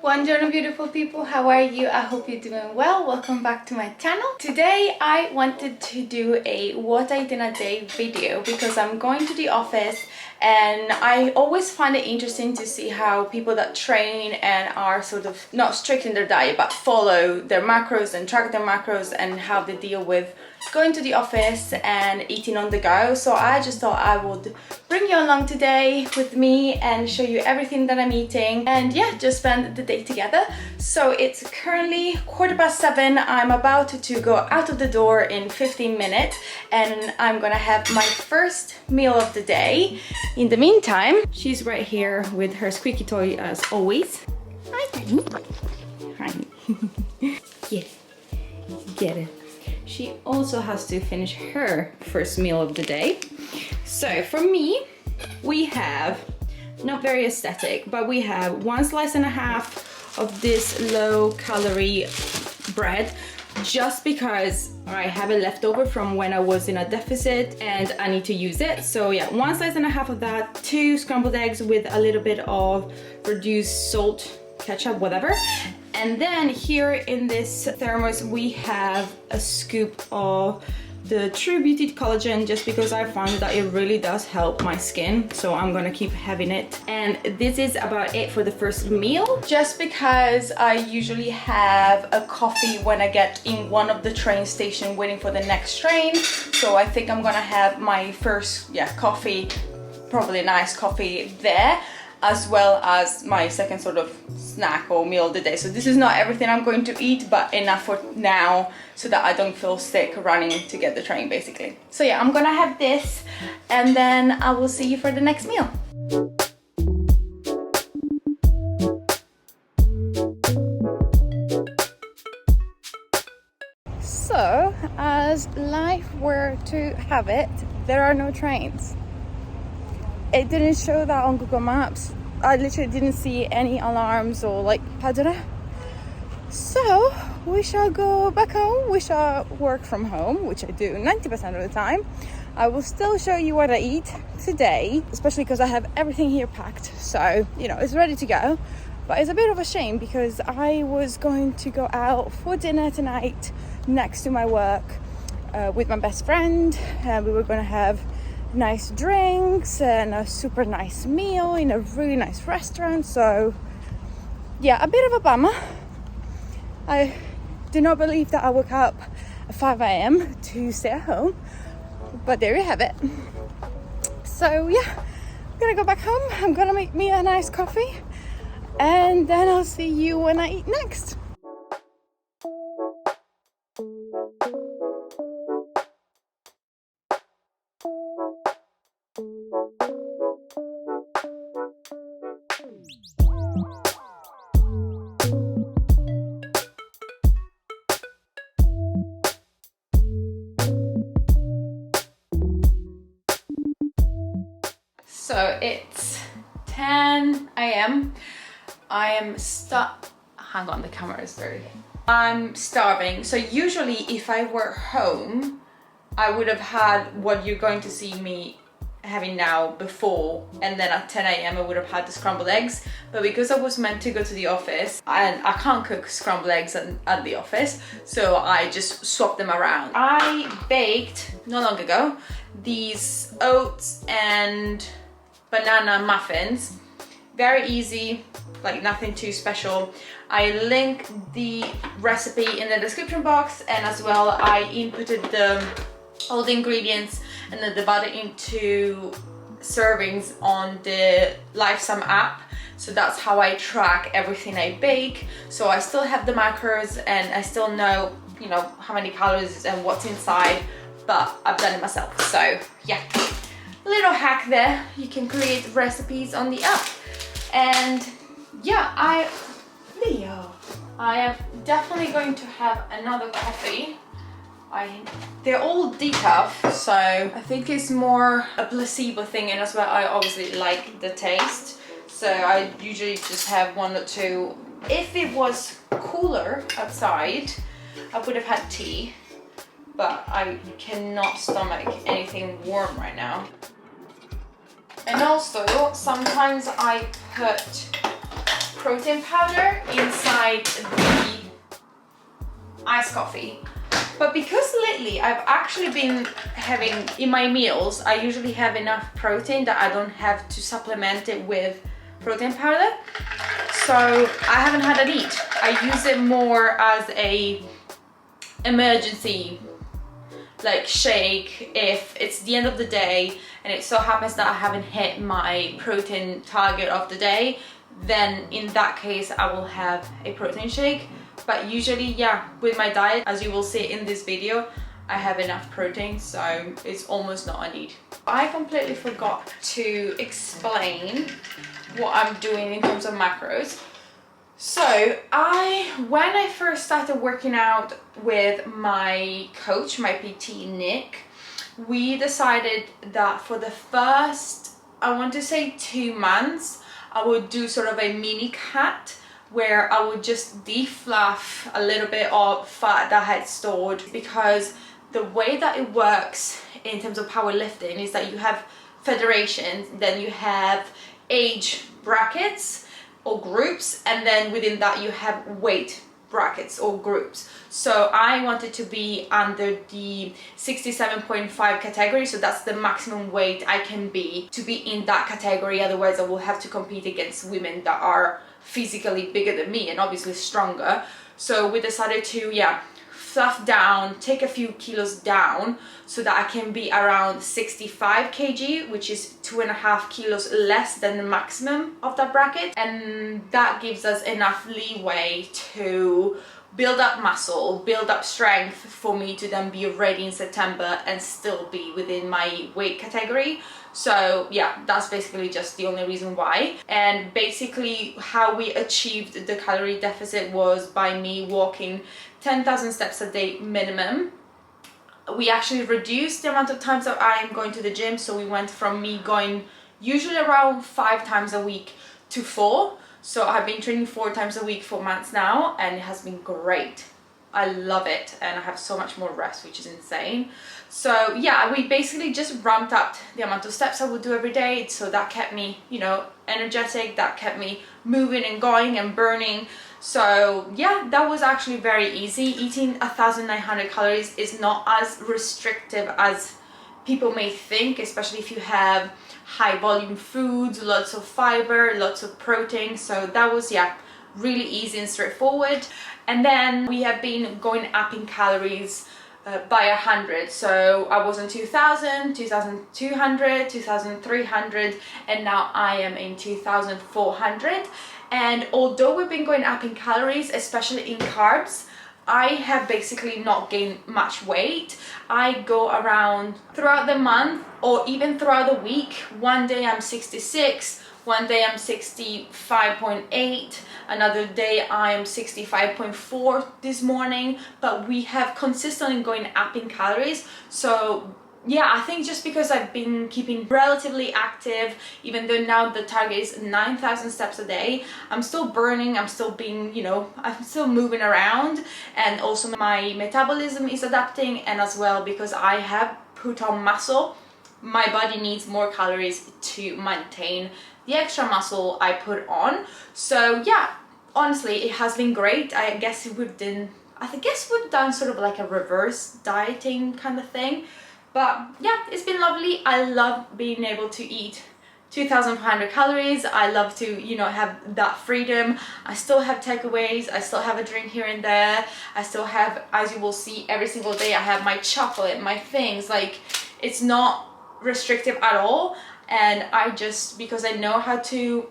Buongiorno beautiful people, how are you? I hope you're doing well. Welcome back to my channel. Today I wanted to do a what I did in a day video because I'm going to the office and I always find it interesting to see how people that train and are sort of not strict in their diet but follow their macros and track their macros and how they deal with going to the office and eating on the go. So I just thought I would bring you along today with me and show you everything that I'm eating and yeah, just spend the day together. So it's currently 7:15. I'm about to go out of the door in 15 minutes and I'm gonna have my first meal of the day. In the meantime, she's right here with her squeaky toy as always. Hi, Tiny. Hi. Get it. Get it. She also has to finish her first meal of the day. So for me, we have, not very aesthetic, but we have 1.5 slices of this low calorie bread, just because I have it left over from when I was in a deficit and I need to use it. So yeah, 1.5 slices of that, 2 scrambled eggs with a little bit of reduced salt, ketchup, whatever. And then here in this thermos we have a scoop of the True Beauty collagen, just because I found that it really does help my skin, so I'm gonna keep having it. And this is about it for the first meal, just because I usually have a coffee when I get in one of the train stations waiting for the next train. So I think I'm gonna have my first coffee, probably a nice coffee there, as well as my second sort of snack or meal of the day. So this is not everything I'm going to eat, but enough for now so that I don't feel sick running to get the train basically. So yeah, I'm gonna have this and then I will see you for the next meal. So as life were to have it, there are no trains. It didn't show that on Google Maps. I literally didn't see any alarms or I don't know. So we shall go back home. We shall work from home, which I do 90% of the time. I will still show you what I eat today, especially because I have everything here packed. So, it's ready to go. But it's a bit of a shame because I was going to go out for dinner tonight next to my work with my best friend. And we were going to have nice drinks and a super nice meal in a really nice restaurant. So yeah, a bit of a bummer. I do not believe that I woke up at 5 a.m. to stay at home, but there you have it. So yeah, I'm gonna go back home. I'm gonna make me a nice coffee and then I'll see you when I eat next. So it's 10 a.m. I am hang on, the camera is dirty. I'm starving. So usually if I were home, I would have had what you're going to see me having now before, and then at 10 a.m. I would have had the scrambled eggs. But because I was meant to go to the office and I can't cook scrambled eggs at the office, so I just swapped them around. I baked not long ago these oats and banana muffins. Very easy, nothing too special. I link the recipe in the description box, and as well I inputted all the ingredients and then the butter into servings on the Lifesum app. So that's how I track everything I bake. So I still have the macros and I still know, how many calories and what's inside, but I've done it myself. So yeah, little hack there. You can create recipes on the app. And yeah, I am definitely going to have another coffee. They're all decaf, so I think it's more a placebo thing, and as well I obviously like the taste, so I usually just have 1 or 2. If it was cooler outside, I would have had tea, but I cannot stomach anything warm right now. And also, sometimes I put protein powder inside the iced coffee. But because lately I've actually been having, in my meals, I usually have enough protein that I don't have to supplement it with protein powder. So I haven't had a need. I use it more as a emergency like shake if it's the end of the day and it so happens that I haven't hit my protein target of the day, then in that case I will have a protein shake. But usually, yeah, with my diet, as you will see in this video, I have enough protein, so it's almost not a need. I completely forgot to explain what I'm doing in terms of macros. So when I first started working out with my coach, my PT Nick, we decided that for the first, I want to say 2 months, I would do sort of a mini cut where I would just defluff a little bit of fat that I had stored, because the way that it works in terms of powerlifting is that you have federations, then you have age brackets or groups, and then within that you have weight brackets or groups. So I wanted to be under the 67.5 category, so that's the maximum weight I can be to be in that category. Otherwise I will have to compete against women that are physically bigger than me and obviously stronger. So we decided to, yeah, fluff down, take a few kilos down so that I can be around 65 kg, which is 2.5 kilos less than the maximum of that bracket. And that gives us enough leeway to build up muscle, build up strength for me to then be ready in September and still be within my weight category. So yeah, that's basically just the only reason why. And basically how we achieved the calorie deficit was by me walking 10,000 steps a day minimum. We actually reduced the amount of times that I am going to the gym, so we went from me going usually around 5 times a week to 4. So I've been training 4 times a week for months now, and it has been great. I love it, and I have so much more rest, which is insane. So yeah, we basically just ramped up the amount of steps I would do every day, so that kept me, you know, energetic, that kept me moving and going and burning. So yeah, that was actually very easy. Eating 1,900 calories is not as restrictive as people may think, especially if you have high volume foods, lots of fiber, lots of protein. So that was, yeah, really easy and straightforward. And then we have been going up in calories by 100. So I was on 2,000, 2,200, 2,300, and now I am in 2,400. And although we've been going up in calories, especially in carbs, I have basically not gained much weight. I go around throughout the month or even throughout the week. One day I'm 66, one day I'm 65.8, another day I am 65.4 this morning, but we have consistently going up in calories. So yeah, I think just because I've been keeping relatively active, even though now the target is 9,000 steps a day, I'm still burning, I'm still being, you know, I'm still moving around, and also my metabolism is adapting, and as well because I have put on muscle, my body needs more calories to maintain the extra muscle I put on. So yeah, honestly, it has been great. I guess we've done sort of like a reverse dieting kind of thing. But yeah, it's been lovely. I love being able to eat 2,500 calories. I love to, you know, have that freedom. I still have takeaways. I still have a drink here and there. I still have, as you will see, every single day I have my chocolate, my things. Like, it's not restrictive at all. And I just, because I know how to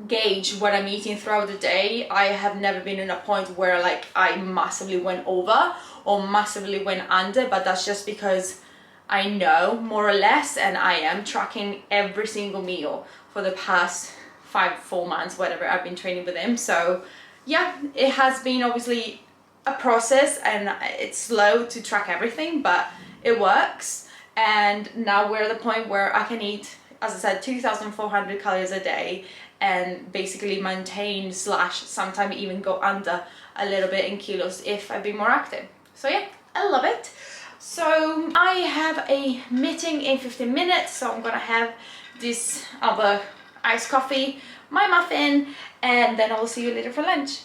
gauge what I'm eating throughout the day, I have never been in a point where like I massively went over or massively went under, but that's just because I know more or less, and I am tracking every single meal for the past 4 months, whatever I've been training with him. So yeah, it has been obviously a process, and it's slow to track everything, but it works. And now we're at the point where I can eat, as I said, 2,400 calories a day and basically maintain / sometimes even go under a little bit in kilos if I've been more active. So yeah, I love it. So I have a meeting in 15 minutes, so I'm gonna have this other iced coffee, my muffin, and then I will see you later for lunch.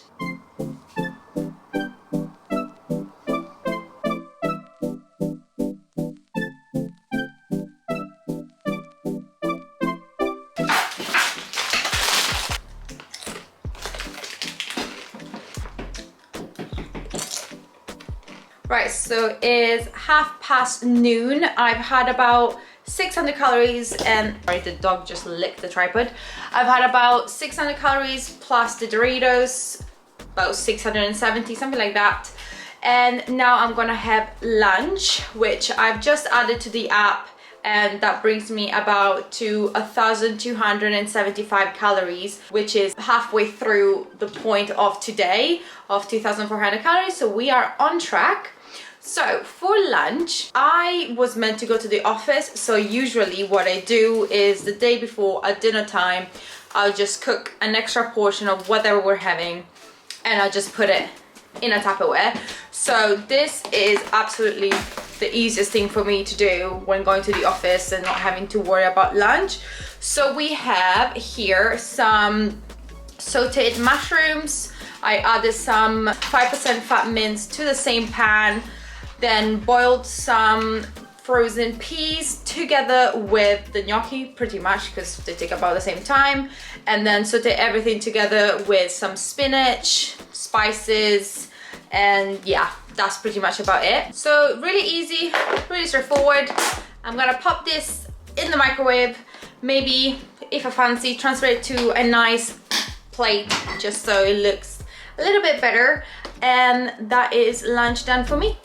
Right, so it's noon. I've had about 600 calories and sorry, the dog just licked the tripod. I've had about 600 calories plus the Doritos, about 670, something like that. And now I'm gonna have lunch, which I've just added to the app, and that brings me about to 1,275 calories, which is halfway through the point of today of 2,400 calories. So we are on track. So for lunch, I was meant to go to the office. So usually what I do is the day before at dinner time, I'll just cook an extra portion of whatever we're having and I'll just put it in a Tupperware. So this is absolutely the easiest thing for me to do when going to the office and not having to worry about lunch. So we have here some sauteed mushrooms. I added some 5% fat mince to the same pan, then boiled some frozen peas together with the gnocchi, pretty much because they take about the same time, and then saute everything together with some spinach, spices, and yeah, that's pretty much about it. So really easy, really straightforward. I'm gonna pop this in the microwave, maybe if I fancy transfer it to a nice plate just so it looks a little bit better, and that is lunch done for me.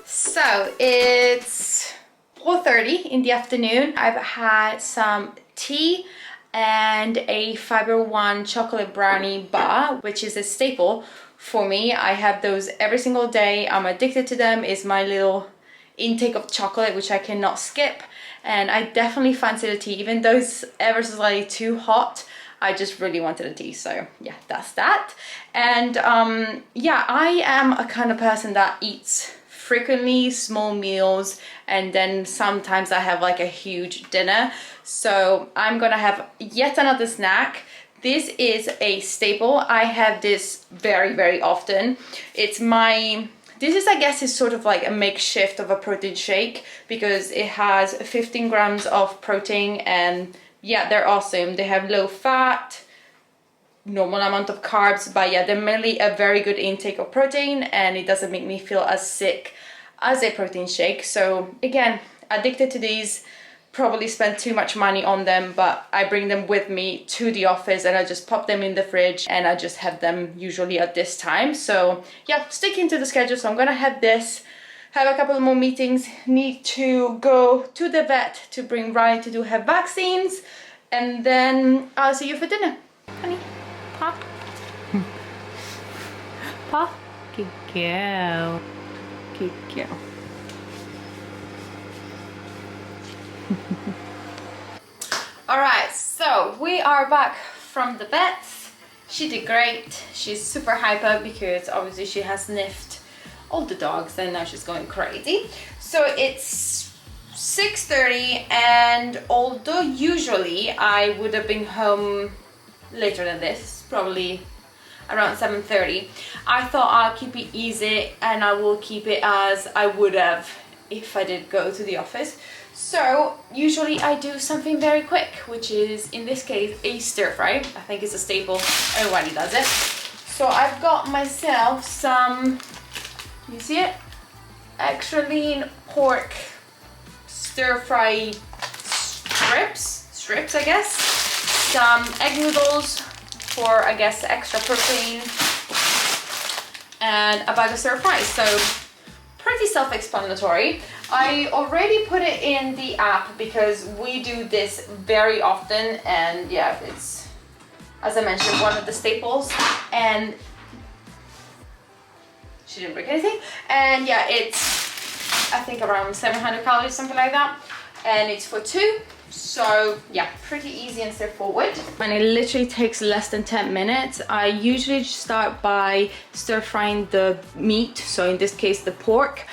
So it's 4:30 in the afternoon. I've had some tea and a Fiber One chocolate brownie bar, which is a staple for me. I have those every single day. I'm addicted to them. It's my little intake of chocolate, which I cannot skip. And I definitely fancy the tea, even though it's ever so slightly too hot. I just really wanted a tea, so yeah, that's that. And yeah, I am a kind of person that eats frequently small meals, and then sometimes I have like a huge dinner. So I'm gonna have yet another snack. This is a staple. I have this very, very often. This is, I guess, is sort of like a makeshift of a protein shake because it has 15 grams of protein, and yeah, they're awesome. They have low fat, normal amount of carbs, but yeah, they're mainly a very good intake of protein, and it doesn't make me feel as sick as a protein shake. So again, addicted to these, probably spend too much money on them, but I bring them with me to the office and I just pop them in the fridge and I just have them usually at this time. So yeah, sticking to the schedule. So I'm gonna have this, have a couple more meetings, need to go to the vet to bring Ryan to do her vaccines, and then I'll see you for dinner. Honey. Pop. Pop. Good girl. Good girl. Alright, so we are back from the vet. She did great. She's super hyper because obviously she has sniffed all the dogs and now she's going crazy. So it's 6:30, and although usually I would have been home later than this, probably around 7:30, I thought I'll keep it easy and I will keep it as I would have if I did go to the office. So usually I do something very quick, which is in this case a stir fry. I think it's a staple, everybody does it. So I've got myself some, you see it? Extra lean pork stir fry strips I guess. Some egg noodles for, I guess, extra protein, and a bag of stir fries. So pretty self-explanatory. I already put it in the app because we do this very often, and yeah, it's, as I mentioned, one of the staples. And she didn't break anything. And yeah, it's I think around 700 calories, something like that, and it's for 2. So yeah, pretty easy and straightforward. And it literally takes less than 10 minutes. I usually start by stir frying the meat, so in this case the pork,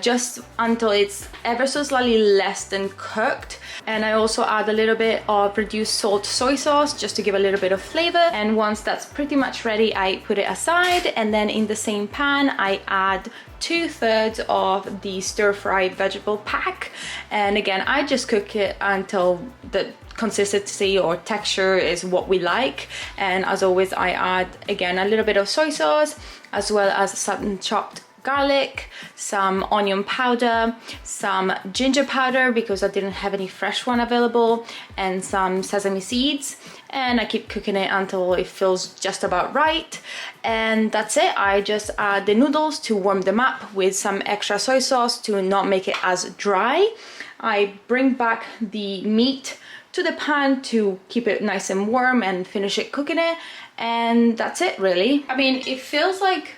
just until it's ever so slightly less than cooked. And I also add a little bit of reduced salt soy sauce just to give a little bit of flavor. And once that's pretty much ready, I put it aside, and then in the same pan I add 2/3 of the stir-fried vegetable pack. And again, I just cook it until the consistency or texture is what we like. And as always, I add again a little bit of soy sauce, as well as some chopped garlic, some onion powder, some ginger powder because I didn't have any fresh one available, and some sesame seeds. And I keep cooking it until it feels just about right, and that's it. I just add the noodles to warm them up with some extra soy sauce to not make it as dry. I bring back the meat to the pan to keep it nice and warm and finish it cooking it, and that's it really. I mean, it feels like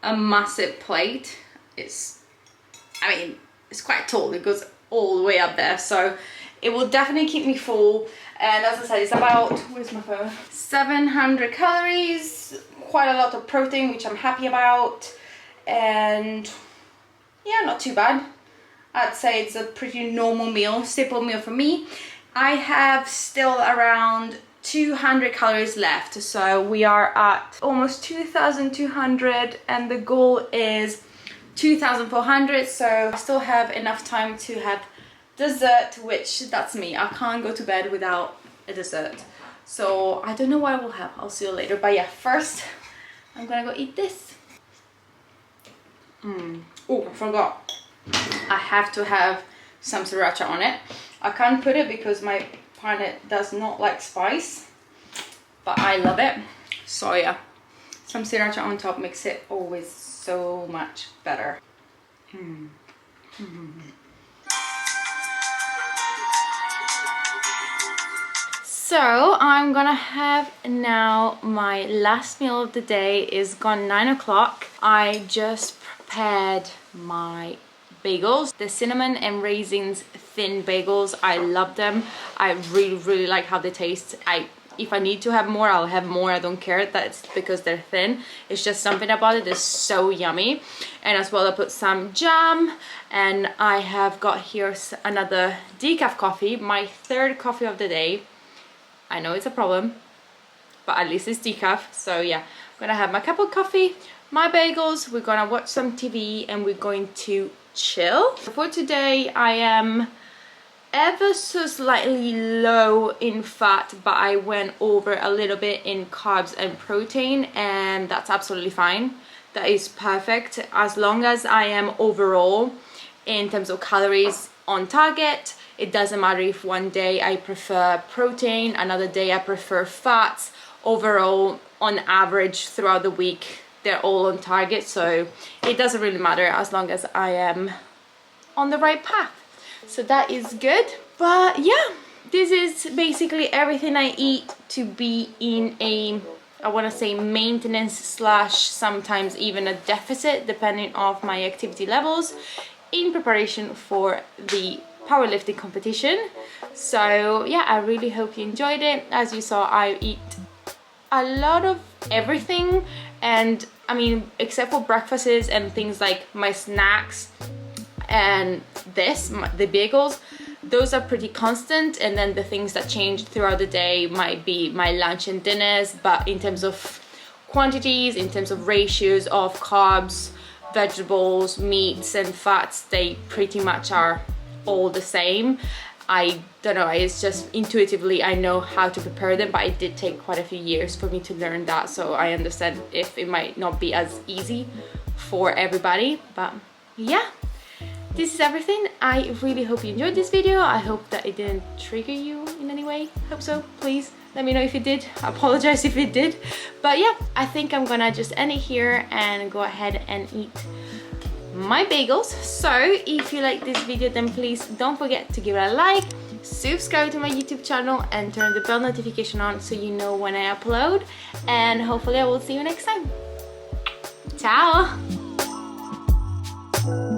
a massive plate. It's quite tall, it goes all the way up there, so it will definitely keep me full. And as I said, it's about, where's my phone, 700 calories, quite a lot of protein, which I'm happy about, and yeah, not too bad. I'd say it's a pretty normal meal, simple meal for me. I have still around 200 calories left, so we are at almost 2,200 and the goal is 2,400, so I still have enough time to have dessert, which that's me. I can't go to bed without a dessert, so I don't know what I will have. I'll see you later, but yeah, first I'm gonna go eat this. Oh, I forgot, I have to have some sriracha on it. I can't put it because my partner does not like spice, but I love it. So yeah, some sriracha on top makes it always so much better. So I'm gonna have now my last meal of the day. Is gone 9 o'clock. I just prepared my bagels, the cinnamon and raisins thin bagels. I love them. I really like how they taste. If I need to have more, I'll have more. I don't care. That's because they're thin. It's just something about it that's so yummy. And as well, I put some jam, and I have got here another decaf coffee, my 3rd coffee of the day. I know it's a problem, but at least it's decaf. So yeah, I'm gonna have my cup of coffee, my bagels, we're gonna watch some TV, and we're going to chill. For today, I am ever so slightly low in fat, but I went over a little bit in carbs and protein, and that's absolutely fine. That is perfect as long as I am overall in terms of calories on target. It doesn't matter if one day I prefer protein, another day I prefer fats. Overall, on average throughout the week, they're all on target, so it doesn't really matter as long as I am on the right path. So that is good. But yeah, this is basically everything I eat to be in a, I want to say, maintenance slash sometimes even a deficit depending on my activity levels in preparation for the powerlifting competition. So yeah, I really hope you enjoyed it. As you saw, I eat a lot of everything, and I mean, except for breakfasts and things like my snacks and the bagels, those are pretty constant, and then the things that change throughout the day might be my lunch and dinners. But in terms of quantities, in terms of ratios of carbs, vegetables, meats and fats, they pretty much are all the same. I don't know, it's just intuitively I know how to prepare them, but it did take quite a few years for me to learn that, so I understand if it might not be as easy for everybody. But yeah, this is everything. I really hope you enjoyed this video. I hope that it didn't trigger you in any way. Hope so. Please let me know if it did. I apologize if it did. But yeah, I think I'm gonna just end it here and go ahead and eat my bagels. So if you like this video, then please don't forget to give it a like, subscribe to my YouTube channel, and turn the bell notification on so you know when I upload. And hopefully I will see you next time. Ciao! you.